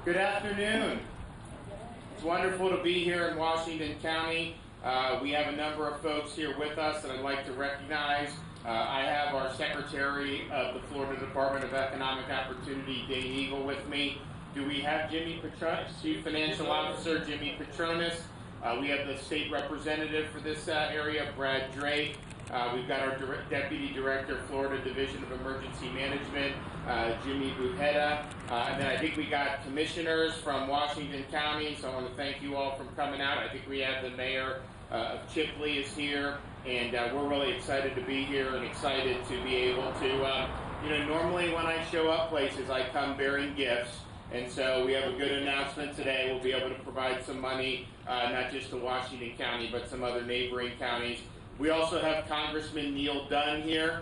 Good afternoon. It's wonderful to be here in Washington County. We have a number of folks here with us that I'd like to recognize. I have our Secretary of the Florida Department of Economic Opportunity, Dane Eagle, with me. Do we have Jimmy Petronis, Chief Financial Officer Jimmy Petronis? We have the State Representative for this area, Brad Drake. We've got our Deputy Director, Florida Division of Emergency Management, Jimmy Bujeda. And then I think we got commissioners from Washington County, so I want to thank you all for coming out. I think we have the Mayor of Chipley is here, and we're really excited to be here and excited to be able to, normally when I show up places, I come bearing gifts. And so we have a good announcement today. We'll be able to provide some money, not just to Washington County, but some other neighboring counties. We also have Congressman Neil Dunn here.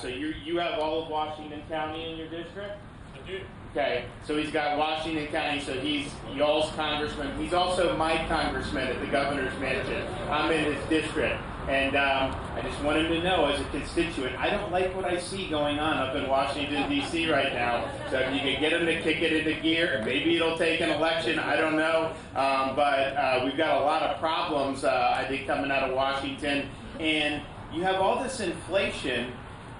So you have all of Washington County in your district? I do. Okay, so he's got Washington County, so he's y'all's congressman. He's also my congressman at the governor's mansion. I'm in his district. And I just want him to know, as a constituent, I don't like what I see going on up in Washington, D.C. right now. So if you can get him to kick it into gear, maybe it'll take an election, I don't know. But we've got a lot of problems, I think, coming out of Washington. And you have all this inflation,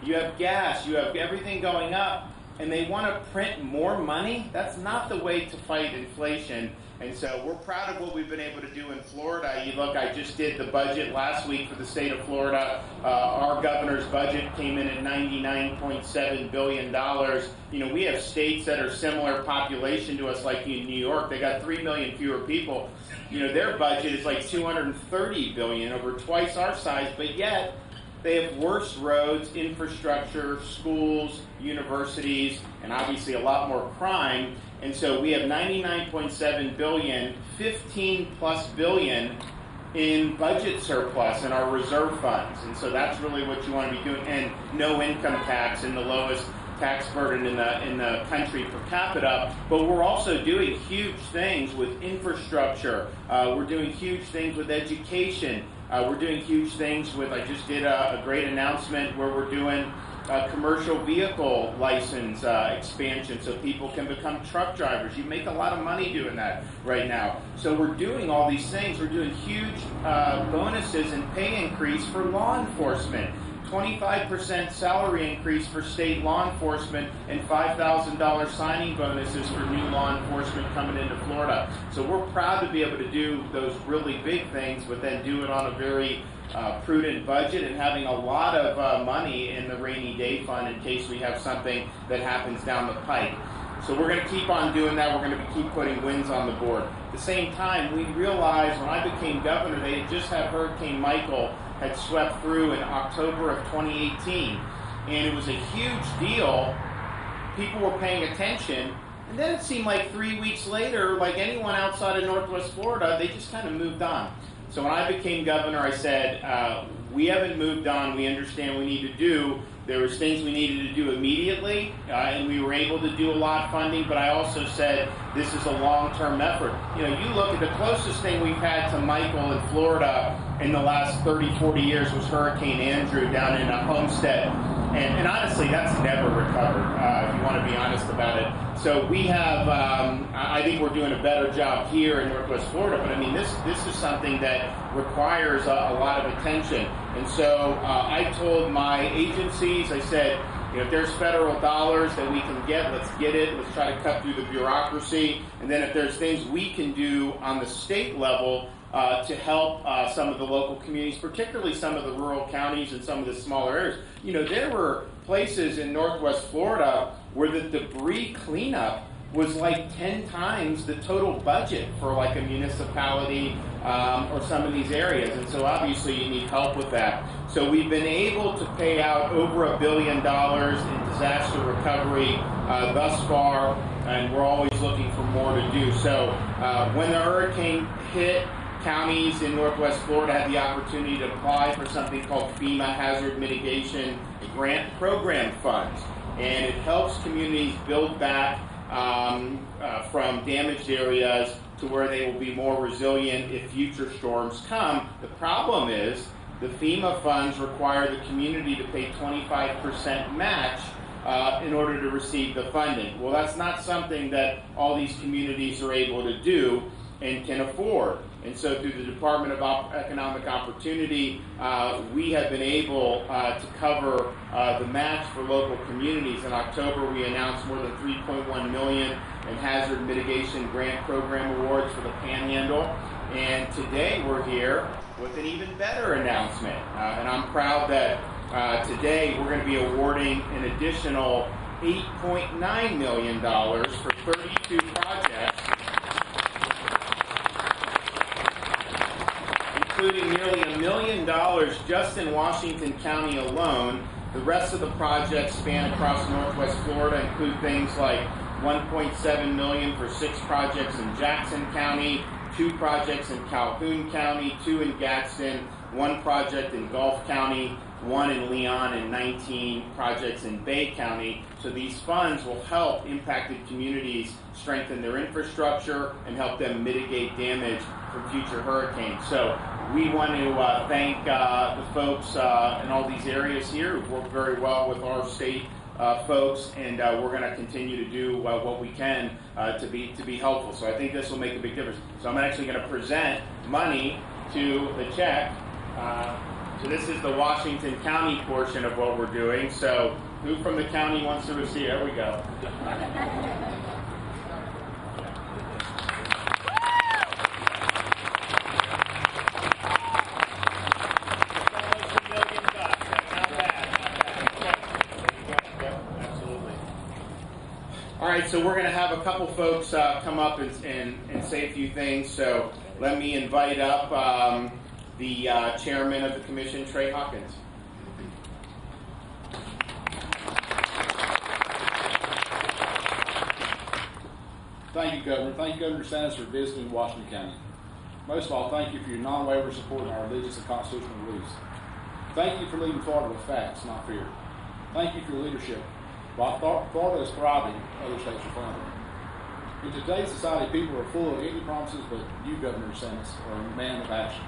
you have gas, you have everything going up, and they want to print more money? That's not the way to fight inflation. And so we're proud of what we've been able to do in Florida. You look, I just did the budget last week for the state of Florida. Our governor's budget came in at $99.7 billion. We have states that are similar population to us, like in New York. They got 3 million fewer people. Their budget is like $230 billion, over twice our size, but yet they have worse roads, infrastructure, schools, universities, and obviously a lot more crime. And so we have $99.7 billion, 15 plus billion in budget surplus in our reserve funds. And so that's really what you want to be doing. And no income tax, and the lowest tax burden in the country per capita. But we're also doing huge things with infrastructure. We're doing huge things with education. We're doing huge things with, I just did a great announcement where we're doing commercial vehicle license expansion so people can become truck drivers. You make a lot of money doing that right now. So we're doing all these things. We're doing huge bonuses and pay increase for law enforcement. 25% salary increase for state law enforcement and $5,000 signing bonuses for new law enforcement coming into Florida. So we're proud to be able to do those really big things, but then do it on a very prudent budget and having a lot of money in the rainy day fund in case we have something that happens down the pike. So we're going to keep on doing that. We're going to keep putting wins on the board. At the same time, we realized when I became governor, they had just had Hurricane Michael had swept through in October of 2018. And it was a huge deal. People were paying attention. And then it seemed like 3 weeks later, like anyone outside of Northwest Florida, they just kind of moved on. So when I became governor, I said, we haven't moved on. We understand we need to do. There was things we needed to do immediately, and we were able to do a lot of funding, but I also said this is a long-term effort. You look at the closest thing we've had to Michael in Florida in the last 30, 40 years was Hurricane Andrew down in Homestead. And honestly, that's never recovered, if you want to be honest about it. So we have, I think we're doing a better job here in Northwest Florida, but I mean, this is something that requires a lot of attention. And so I told my agencies, I said, if there's federal dollars that we can get, let's get it. Let's try to cut through the bureaucracy. And then if there's things we can do on the state level to help some of the local communities, particularly some of the rural counties and some of the smaller areas. There were places in Northwest Florida where the debris cleanup was like 10 times the total budget for like a municipality or some of these areas. And so obviously you need help with that. So we've been able to pay out over $1 billion in disaster recovery thus far, and we're always looking for more to do. So when the hurricane hit, counties in Northwest Florida had the opportunity to apply for something called FEMA Hazard Mitigation Grant Program funds. And it helps communities build back from damaged areas to where they will be more resilient if future storms come. The problem is the FEMA funds require the community to pay 25% match in order to receive the funding. Well, that's not something that all these communities are able to do and can afford. And so through the Department of Economic Opportunity, we have been able to cover the match for local communities. In October, we announced more than $3.1 million in hazard mitigation grant program awards for the Panhandle. And today we're here with an even better announcement. And I'm proud that today we're going to be awarding an additional $8.9 million for 32 projects, including nearly $1 million just in Washington County alone. The rest of the projects span across Northwest Florida, include things like $1.7 million for 6 projects in Jackson County, 2 projects in Calhoun County, 2 in Gadsden, 1 project in Gulf County, 1 in Leon, and 19 projects in Bay County. So these funds will help impacted communities strengthen their infrastructure and help them mitigate damage from future hurricanes. So we want to thank the folks in all these areas here who've worked very well with our state folks, and we're going to continue to do what we can to be helpful. So I think this will make a big difference. So I'm actually going to present money to the check. So this is the Washington County portion of what we're doing. So who from the county wants to receive? There we go. All right, so we're going to have a couple folks come up and say a few things. So let me invite up the chairman of the commission, Trey Hawkins. Thank you, Governor. Thank you, Governor DeSantis, for visiting Washington County. Most of all, thank you for your non-waiver support in our religious and constitutional beliefs. Thank you for leading Florida with facts, not fear. Thank you for your leadership. While Florida is thriving, other states are floundering. In today's society, people are full of empty promises, but you, Governor DeSantis, are a man of action.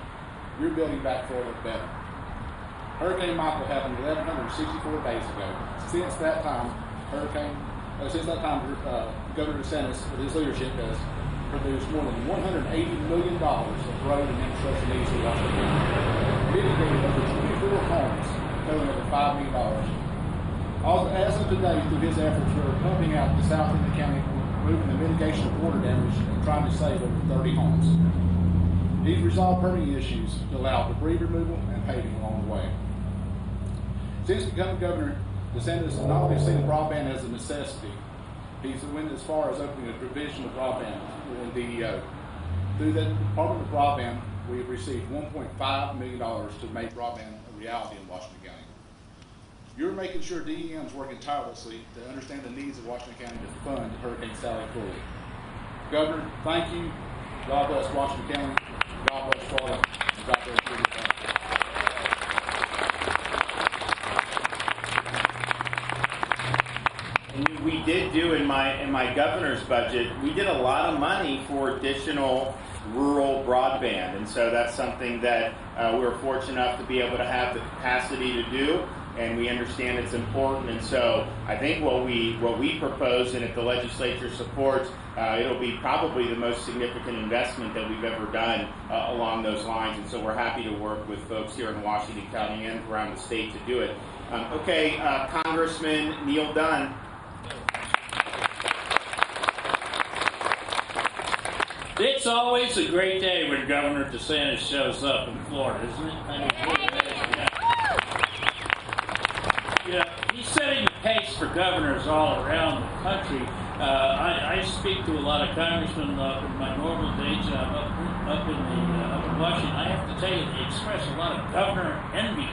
You're building back Florida better. Hurricane Michael happened 1,164 days ago. Since that time, Governor DeSantis, with his leadership, has produced more than $180 million of road and infrastructure needs for Washington County, mitigated over 24 homes, totaling over $5 million. As of today, through his efforts, we're pumping out the south end of the county, moving the mitigation of water damage, and trying to save over 30 homes. He's resolved permitting issues to allow debris removal and paving along the way. Since becoming governor, DeSantis has not only seen broadband as a necessity, he's went as far as opening a provision of broadband within DEO. Through the Department of Broadband, we have received $1.5 million to make broadband a reality in Washington County. You're making sure DEM is working tirelessly to understand the needs of Washington County to fund Hurricane Sally fully. Governor, thank you. God bless Washington County. God bless Florida. And God bless Florida. And we did do in my governor's budget, we did a lot of money for additional rural broadband, and so that's something that we're fortunate enough to be able to have the capacity to do. And we understand it's important, and so I think what we propose, and if the legislature supports, it'll be probably the most significant investment that we've ever done along those lines. And so we're happy to work with folks here in Washington County and around the state to do it. Congressman Neil Dunn. It's always a great day when Governor DeSantis shows up in Florida, isn't it? I mean, he's setting the pace for governors all around the country. I speak to a lot of congressmen in my normal day job up in Washington. I have to tell you, they express a lot of governor envy.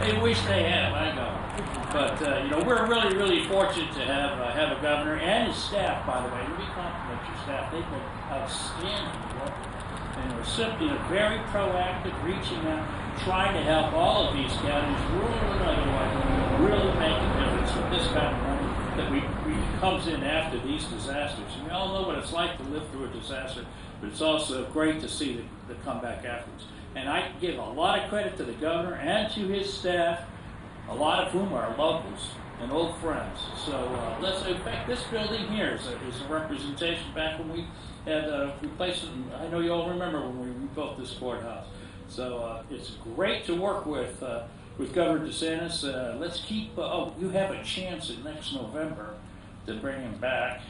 They wish they had my governor. But we're really, really fortunate to have a governor and his staff. By the way, let me compliment your staff. They've been outstanding work, and we're simply very proactive, reaching out, trying to help all of these counties, rural and otherwise, really make a difference with this kind of money that comes in after these disasters. And we all know what it's like to live through a disaster, but it's also great to see the comeback afterwards. And I give a lot of credit to the governor and to his staff. a lot of whom are locals and old friends. So in fact, this building here is a representation back when we had replaced it. I know you all remember when we rebuilt this courthouse. So it's great to work with Governor DeSantis. Let's keep, you have a chance in next November to bring him back.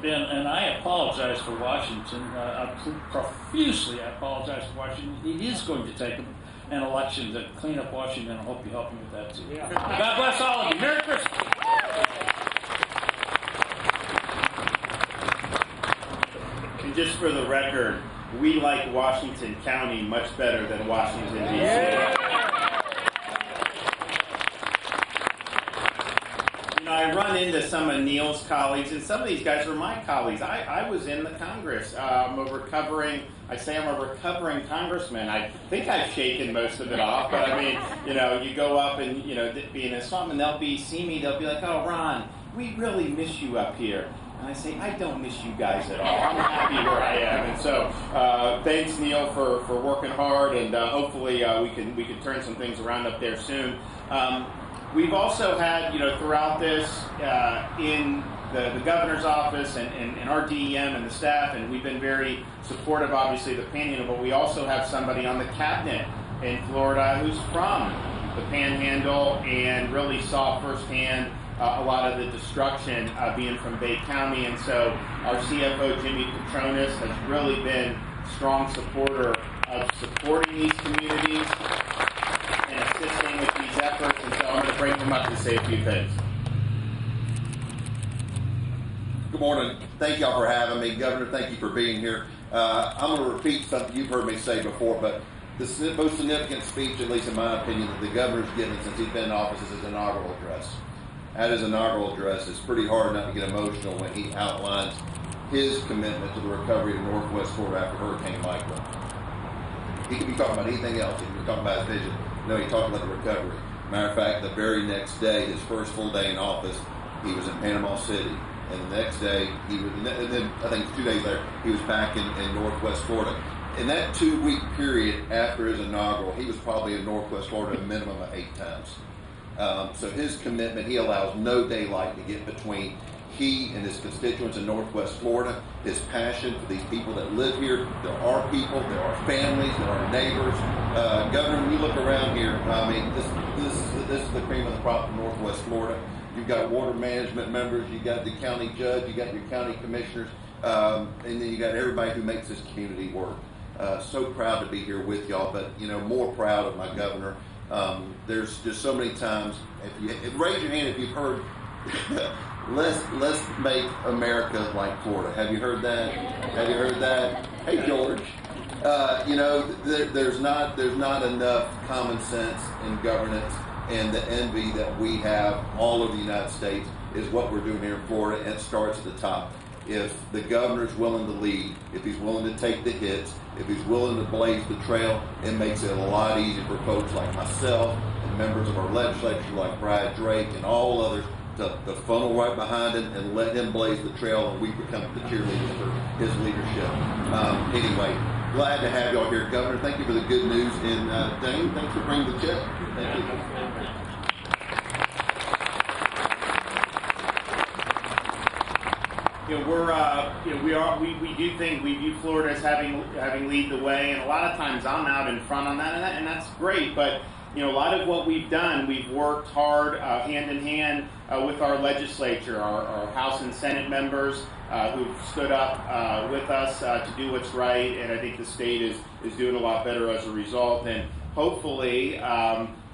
And I apologize for Washington. Profusely, I apologize for Washington. It is going to take an election to clean up Washington. I hope you help me with that too. Yeah. God bless all of you. Merry Christmas. And just for the record, we like Washington County much better than Washington, D.C. Yeah. I run into some of Neil's colleagues, and some of these guys are my colleagues. I was in the Congress. I'm a recovering congressman. I think I've shaken most of it off, but I mean, you go up and, be in a swamp, and they'll see me, they'll be like, oh, Ron, we really miss you up here. And I say, I don't miss you guys at all. I'm happy where I am. And so thanks, Neil, for working hard, and hopefully we can turn some things around up there soon. We've also had, throughout this, in the governor's office and our DEM and the staff, and we've been very supportive, obviously, of the Panhandle, but we also have somebody on the cabinet in Florida who's from the Panhandle and really saw firsthand a lot of the destruction being from Bay County. And so our CFO, Jimmy Petronas, has really been a strong supporter of supporting these communities and assisting with these efforts, and so I'm going to bring him up to say a few things. Good morning. Thank y'all for having me. Governor, thank you for being here. I'm going to repeat something you've heard me say before, but the most significant speech, at least in my opinion, that the governor's given since he's been in office is his inaugural address. At his inaugural address, it's pretty hard not to get emotional when he outlines his commitment to the recovery of Northwest Florida after Hurricane Michael. He could be talking about anything else. He could be talking about his vision. No, he talked about the recovery. Matter of fact, the very next day, his first full day in office, he was in Panama City. And the next day, and then I think 2 days later, he was back in Northwest Florida. In that 2-week period after his inaugural, he was probably in Northwest Florida a minimum of 8 times. So his commitment, he allows no daylight to get between he and his constituents in Northwest Florida. His passion for these people that live here. There are people, there are families, there are neighbors. Governor, when you look around here, I mean, this is the cream of the crop from Northwest Florida. You've got water management members, you got the county judge, you got your county commissioners, and then you got everybody who makes this community work. So proud to be here with y'all, but more proud of my governor. There's just so many times. Raise your hand if you've heard. Let's make America like Florida. Have you heard that? Have you heard that? Hey, George. There's not enough common sense in governance, and the envy that we have all over the United States is what we're doing here in Florida, and it starts at the top. If the governor's willing to lead, if he's willing to take the hits, if he's willing to blaze the trail, it makes it a lot easier for folks like myself and members of our legislature like Brad Drake and all others to funnel right behind him and let him blaze the trail, and we become the cheerleaders for his leadership. Anyway, glad to have y'all here, Governor. Thank you for the good news. And Dane, thanks for bringing the check. Thank you. We do think we view Florida as having lead the way, and a lot of times I'm out in front on that, and that's great. But a lot of what we've done, we've worked hard hand in hand with our legislature, our House and Senate members who've stood up with us to do what's right, and I think the state is doing a lot better as a result. And hopefully,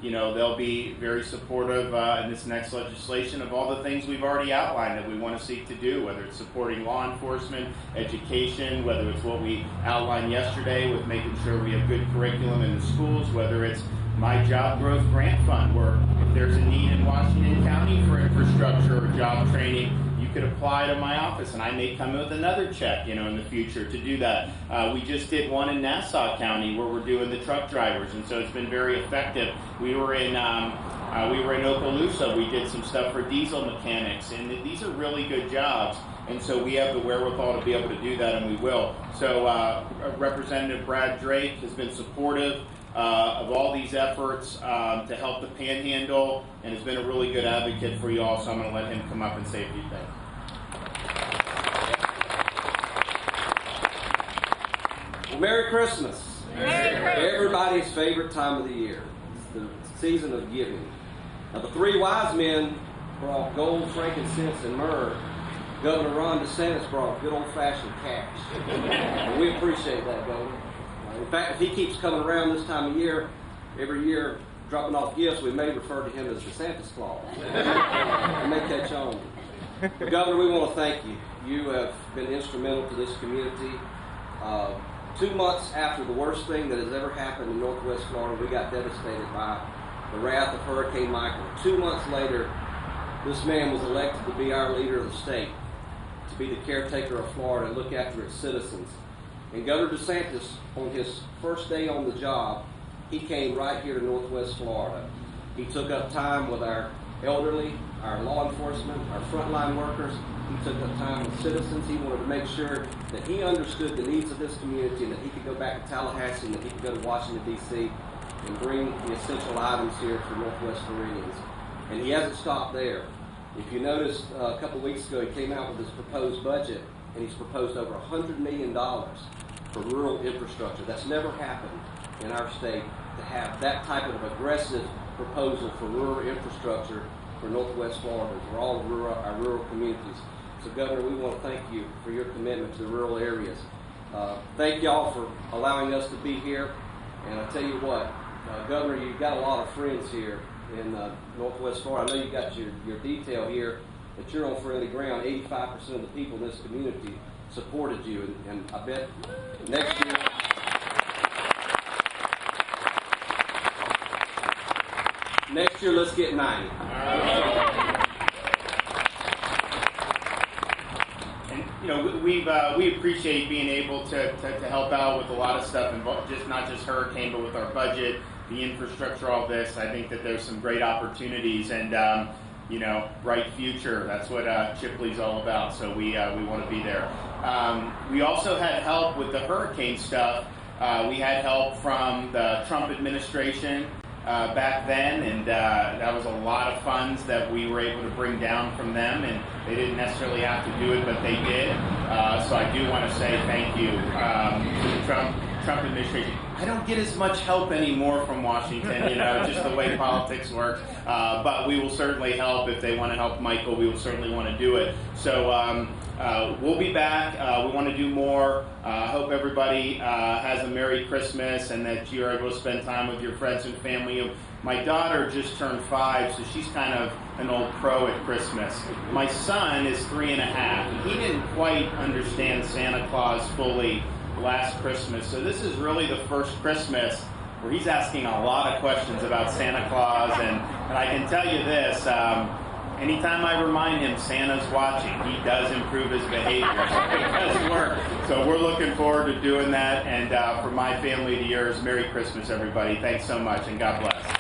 they'll be very supportive in this next legislation of all the things we've already outlined that we want to seek to do, whether it's supporting law enforcement, education, whether it's what we outlined yesterday with making sure we have good curriculum in the schools, whether it's my Job Growth Grant Fund, where if there's a need in Washington County for infrastructure or job training, you could apply to my office, and I may come in with another check, in the future to do that. We just did one in Nassau County where we're doing the truck drivers, and so it's been very effective. We were in Okaloosa. We did some stuff for diesel mechanics, and these are really good jobs. and so we have the wherewithal to be able to do that, and we will. So Representative Brad Drake has been supportive of all these efforts to help the Panhandle, and has been a really good advocate for you all, so I'm going to let him come up and say a few things. Well, Merry Christmas. Everybody's favorite time of the year. It's the season of giving. Now, the three wise men brought gold, frankincense, and myrrh. Governor Ron DeSantis brought good old-fashioned cash. And we appreciate that, Governor. In fact, if he keeps coming around this time of year, every year dropping off gifts, we may refer to him as the Santa's Claus. We may catch on. But Governor, we want to thank you. You have been instrumental to this community. 2 months after the worst thing that has ever happened in Northwest Florida, we got devastated by the wrath of Hurricane Michael. 2 months later, this man was elected to be our leader of the state, to be the caretaker of Florida and look after its citizens. And Governor DeSantis, on his first day on the job, he came right here to Northwest Florida. He took up time with our elderly, our law enforcement, our frontline workers. He took up time with citizens. He wanted to make sure that he understood the needs of this community and that he could go back to Tallahassee and that he could go to Washington, D.C. and bring the essential items here for Northwest Floridians. And he hasn't stopped there. If you noticed, a couple of weeks ago, he came out with his proposed budget, and he's proposed over $100 million for rural infrastructure. That's never happened in our state, to have that type of aggressive proposal for rural infrastructure for Northwest Florida, for all of our rural communities. So, Governor, we want to thank you for your commitment to the rural areas. Thank y'all for allowing us to be here. And I'll tell you what, Governor, you've got a lot of friends here in Northwest Florida. I know you got your detail here, that you're on friendly ground. 85% of the people in this community supported you, and I bet next year. Next year, let's get 90. And we appreciate being able to help out with a lot of stuff, and not just hurricane, but with our budget, the infrastructure, all this. I think that there's some great opportunities, and bright future. That's what Chipley's all about. So we want to be there. We also had help with the hurricane stuff. We had help from the Trump administration back then, and that was a lot of funds that we were able to bring down from them, and they didn't necessarily have to do it, but they did. So I do want to say thank you to the Trump administration. I don't get as much help anymore from Washington, just the way politics works. But we will certainly help if they want to help Michael. We will certainly want to do it. So we'll be back. We want to do more. I hope everybody has a Merry Christmas and that you're able to spend time with your friends and family. My daughter just turned 5, so she's kind of an old pro at Christmas. My son is 3.5. He didn't quite understand Santa Claus fully last Christmas. So this is really the first Christmas where he's asking a lot of questions about Santa Claus. And I can tell you this, anytime I remind him Santa's watching, he does improve his behavior. It does work. So we're looking forward to doing that. And for my family to yours, Merry Christmas, everybody. Thanks so much, and God bless.